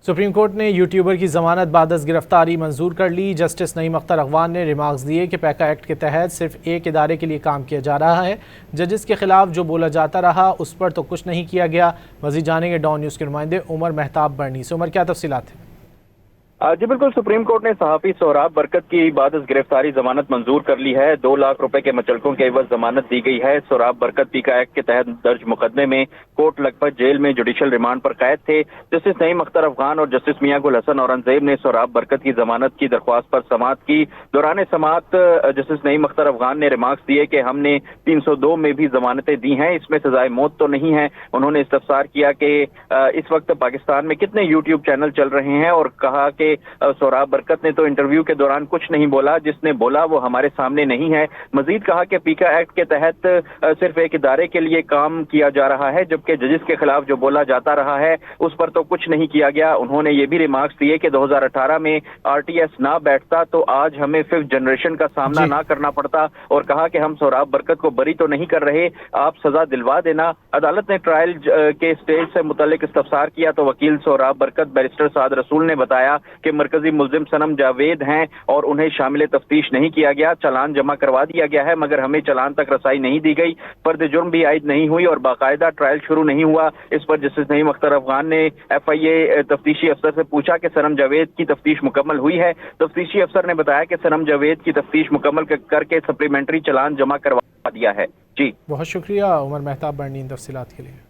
Supreme court نے YouTuber کی ضمانت بعد از گرفتاری منظور کر لی۔ جسٹس نعیم اختر افغان نے ریمارکس دیے کہ پیکا ایکٹ کے تحت صرف ایک ادارے کے لیے کام کیا جا رہا ہے، ججز کے خلاف جو بولا جاتا رہا اس پر تو کچھ نہیں کیا گیا۔ مزید جانیں گے ڈان نیوز کے نمائندے عمر مہتاب برنی سے۔ عمر، کیا تفصیلات ہیں؟ جی بالکل، سپریم کورٹ نے صحافی سہراب برکت کی بعد از گرفتاری ضمانت منظور کر لی ہے۔ 2 لاکھ روپے کے مچلکوں کے عوض ضمانت دی گئی ہے۔ سہراب برکت پیکا ایکٹ کے تحت درج مقدمے میں کوٹ لکھپت جیل میں جوڈیشل ریمانڈ پر قید تھے۔ جسٹس نعیم اختر افغان اور جسٹس میاں گل حسن اورنگزیب نے سہراب برکت کی ضمانت کی درخواست پر سماعت کی۔ دوران سماعت جسٹس نعیم اختر افغان نے ریمارکس دیے کہ ہم نے 302 میں بھی ضمانتیں دی ہیں، اس میں سزائے موت تو نہیں ہے۔ انہوں نے استفسار کیا کہ اس وقت پاکستان میں کتنے یوٹیوب چینل چل رہے ہیں اور کہا کہ سہراب برکت نے تو انٹرویو کے دوران کچھ نہیں بولا، جس نے بولا وہ ہمارے سامنے نہیں ہے۔ مزید کہا کہ پیکا ایکٹ کے تحت صرف ایک ادارے کے لیے کام کیا جا رہا ہے، جبکہ ججز کے خلاف جو بولا جاتا رہا ہے اس پر تو کچھ نہیں کیا گیا۔ انہوں نے یہ بھی ریمارکس دیے کہ 2018 میں RTS نہ بیٹھتا تو آج ہمیں 5th جنریشن کا سامنا نہ کرنا پڑتا، اور کہا کہ ہم سہراب برکت کو بری تو نہیں کر رہے، آپ سزا دلوا دینا۔ عدالت نے ٹرائل کے سٹیج سے متعلق استفسار کیا تو وکیل سہراب برکت بیرسٹر سعد رسول نے بتایا کہ مرکزی ملزم صنم جاوید ہیں اور انہیں شامل تفتیش نہیں کیا گیا۔ چالان جمع کروا دیا گیا ہے مگر ہمیں چالان تک رسائی نہیں دی گئی، فرد جرم بھی عائد نہیں ہوئی اور باقاعدہ ٹرائل شروع نہیں ہوا۔ اس پر جسٹس نعیم اختر افغان نے FIA تفتیشی افسر سے پوچھا کہ صنم جاوید کی تفتیش مکمل ہوئی ہے۔ تفتیشی افسر نے بتایا کہ صنم جاوید کی تفتیش مکمل کر کے سپلیمنٹری چالان جمع کروا دیا ہے۔ جی بہت شکریہ عمر مہتاب برنی ان تفصیلات کے لیے۔